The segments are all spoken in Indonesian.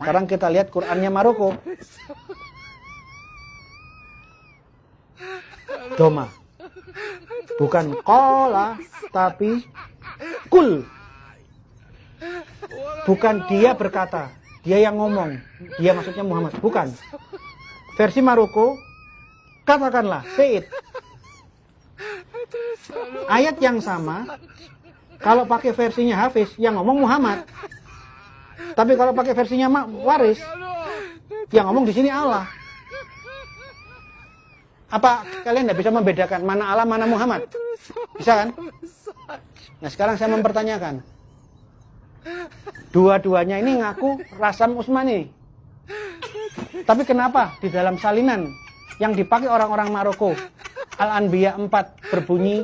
Sekarang kita lihat Qurannya Maroko. Doma. Bukan kola, tapi kul. Bukan dia berkata, dia yang ngomong. Dia maksudnya Muhammad. Bukan. Versi Maroko, katakanlah, say it. Ayat yang sama, kalau pakai versinya Hafiz, yang ngomong Muhammad. Tapi kalau pakai versinya Waris, yang ngomong di sini Allah. Apa kalian tidak bisa membedakan mana Allah, mana Muhammad? Bisa kan? Nah sekarang saya mempertanyakan. Dua-duanya ini ngaku Rasam Usmani. Tapi kenapa di dalam salinan yang dipakai orang-orang Maroko, Al-Anbiya 4 berbunyi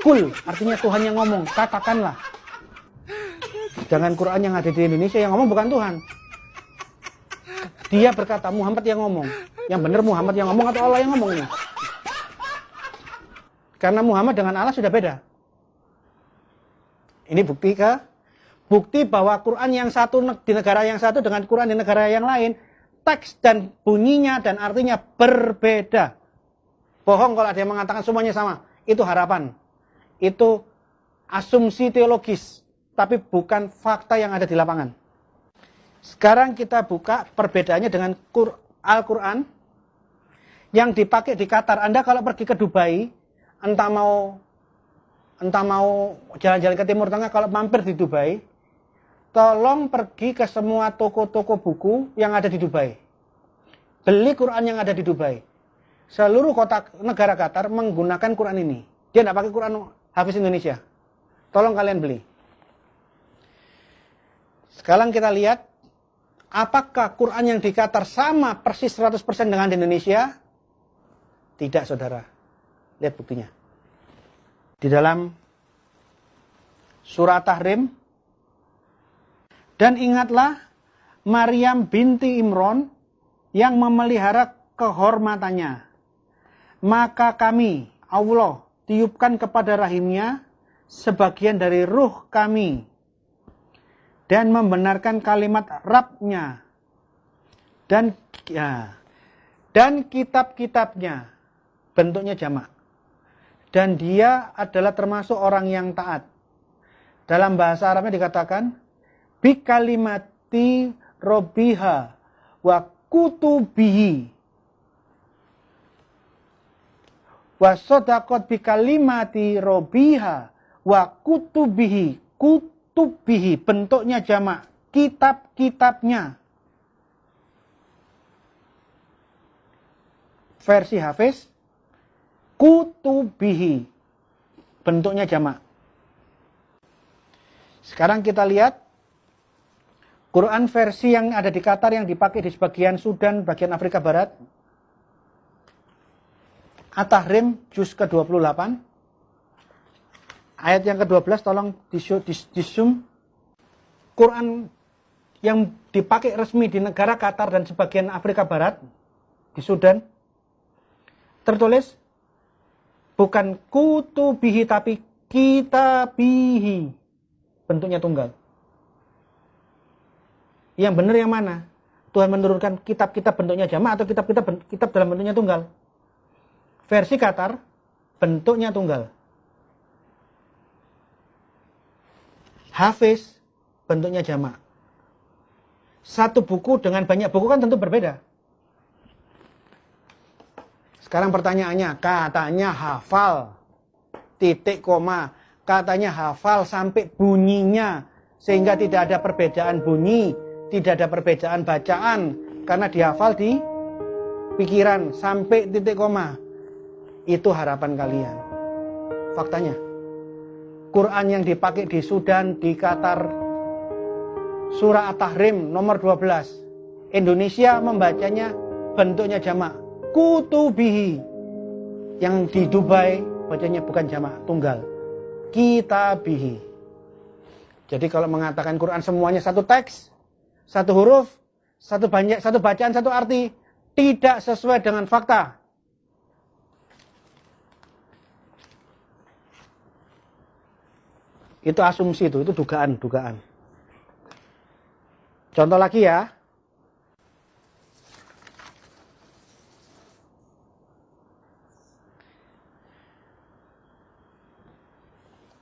kul, artinya Tuhan yang ngomong, katakanlah. Jangan Quran yang ada di Indonesia yang ngomong bukan Tuhan. Dia berkata, Muhammad yang ngomong. Yang benar Muhammad yang ngomong atau Allah yang ngomong ini? Karena Muhammad dengan Allah sudah beda. Ini bukti bahwa Quran yang satu di negara yang satu dengan Quran di negara yang lain, teks dan bunyinya dan artinya berbeda. Bohong kalau ada yang mengatakan semuanya sama. Itu harapan. Itu asumsi teologis. Tapi bukan fakta yang ada di lapangan. Sekarang kita buka perbedaannya dengan Al-Quran yang dipakai di Qatar. Anda kalau pergi ke Dubai, entah mau jalan-jalan ke Timur Tengah, kalau mampir di Dubai, tolong pergi ke semua toko-toko buku yang ada di Dubai. Beli Quran yang ada di Dubai. Seluruh kota negara Qatar menggunakan Quran ini. Dia tidak pakai Quran Hafiz Indonesia. Tolong kalian beli. Sekarang kita lihat, apakah Quran yang di Qatar sama persis 100% dengan di Indonesia? Tidak, saudara. Lihat buktinya. Di dalam surah Tahrim, dan ingatlah Maryam binti Imran yang memelihara kehormatannya. Maka kami, Allah, tiupkan kepada rahimnya sebagian dari ruh kami dan membenarkan kalimat Rabb-nya dan kitab-kitabnya, bentuknya jamak. Dan dia adalah termasuk orang yang taat. Dalam bahasa Arabnya dikatakan bi kalimati robbiha wa kutubihi wa shadaqat bi kalimati robbiha wa kutubihi. Kutubihi bentuknya jamak, kitab-kitabnya. Versi Hafiz, kutubihi bentuknya jamak. Sekarang kita lihat Quran versi yang ada di Qatar yang dipakai di sebagian Sudan, bagian Afrika Barat. At-Tahrim juz ke-28. Ayat yang ke-12 tolong di-zoom. Quran yang dipakai resmi di negara Qatar dan sebagian Afrika Barat, di Sudan, tertulis bukan kutubihi tapi kitabihi. Bentuknya tunggal. Yang benar yang mana? Tuhan menurunkan kitab-kitab bentuknya jamak atau kitab dalam bentuknya tunggal? Versi Qatar bentuknya tunggal. Hafiz bentuknya jamak. Satu buku dengan banyak buku kan tentu berbeda. Sekarang pertanyaannya, katanya hafal, titik koma, katanya hafal sampai bunyinya, sehingga tidak ada perbedaan bunyi, tidak ada perbedaan bacaan, karena dihafal di pikiran sampai titik koma. Itu harapan kalian. Faktanya, Quran yang dipakai di Sudan, di Qatar, surah At-Tahrim nomor 12. Indonesia membacanya bentuknya jamak. Kutubihi. Yang di Dubai bacanya bukan jamak, tunggal. Kitabihi. Jadi kalau mengatakan Quran semuanya satu teks, satu huruf, satu bacaan, satu arti, tidak sesuai dengan fakta. Itu asumsi itu dugaan. Contoh lagi ya,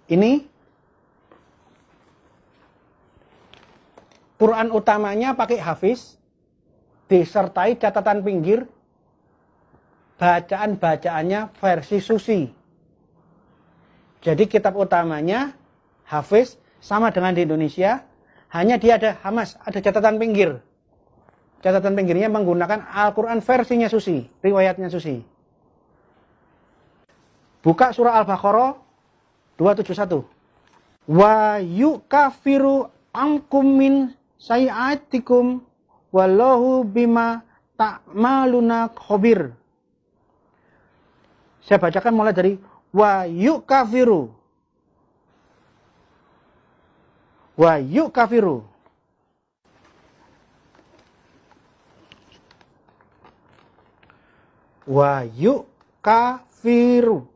Ini Quran utamanya pakai hafiz, disertai catatan pinggir, bacaan-bacaannya versi Susi. Jadi kitab utamanya hafiz, sama dengan di Indonesia, hanya dia ada hamas, ada catatan pinggir. Catatan pinggirnya menggunakan Al-Quran versinya Susi, riwayatnya Susi. Buka surah Al-Baqarah 271. Wa yukafiru ankum min sayiatikum wallahu bima ta'maluna khabir. Saya bacakan mulai dari wa yukafiru. Wa yukafiru. Wa yukafiru.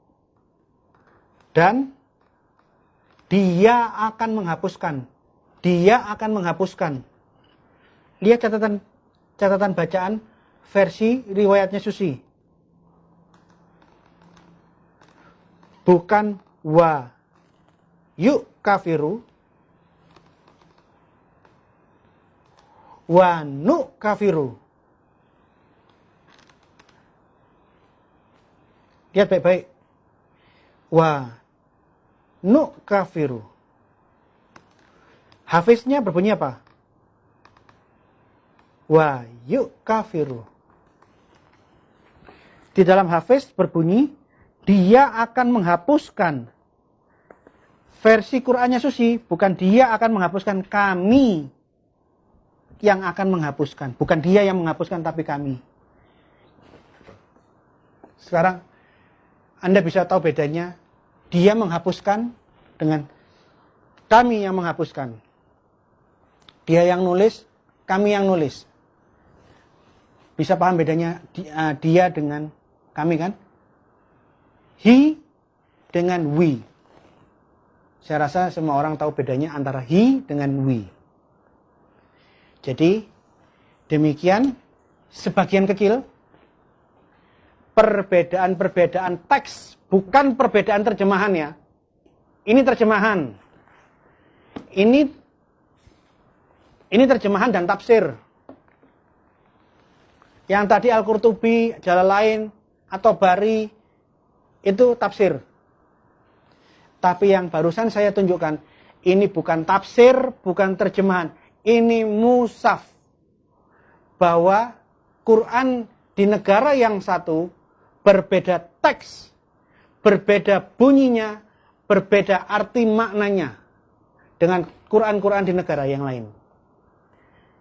Dan dia akan menghapuskan. Dia akan menghapuskan. Lihat catatan bacaan versi riwayatnya Susi. Bukan wa yukafiru. Wa nukafiru. Lihat baik-baik. Wa nukafiru. Hafiznya berbunyi apa? Wa yukafiru. Di dalam hafiz berbunyi, dia akan menghapuskan. Versi Qur'annya Susi, bukan dia akan menghapuskan, kami yang akan menghapuskan. Bukan dia yang menghapuskan, tapi kami. Sekarang, Anda bisa tahu bedanya. Dia menghapuskan dengan kami yang menghapuskan. Dia yang nulis, kami yang nulis. Bisa paham bedanya dia dengan kami kan? He dengan we. Saya rasa semua orang tahu bedanya antara he dengan we. Jadi, demikian sebagian kecil perbedaan-perbedaan teks, bukan perbedaan terjemahan ya. Ini terjemahan. Ini terjemahan dan tafsir. Yang tadi Al-Qurtubi, Jalalain, atau Bari, itu tafsir. Tapi yang barusan saya tunjukkan, ini bukan tafsir, bukan terjemahan. Ini mushaf. Bahwa Quran di negara yang satu, berbeda teks, berbeda bunyinya, berbeda arti maknanya dengan Quran-Quran di negara yang lain.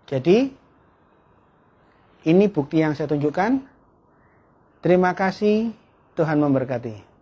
Jadi, ini bukti yang saya tunjukkan. Terima kasih, Tuhan memberkati.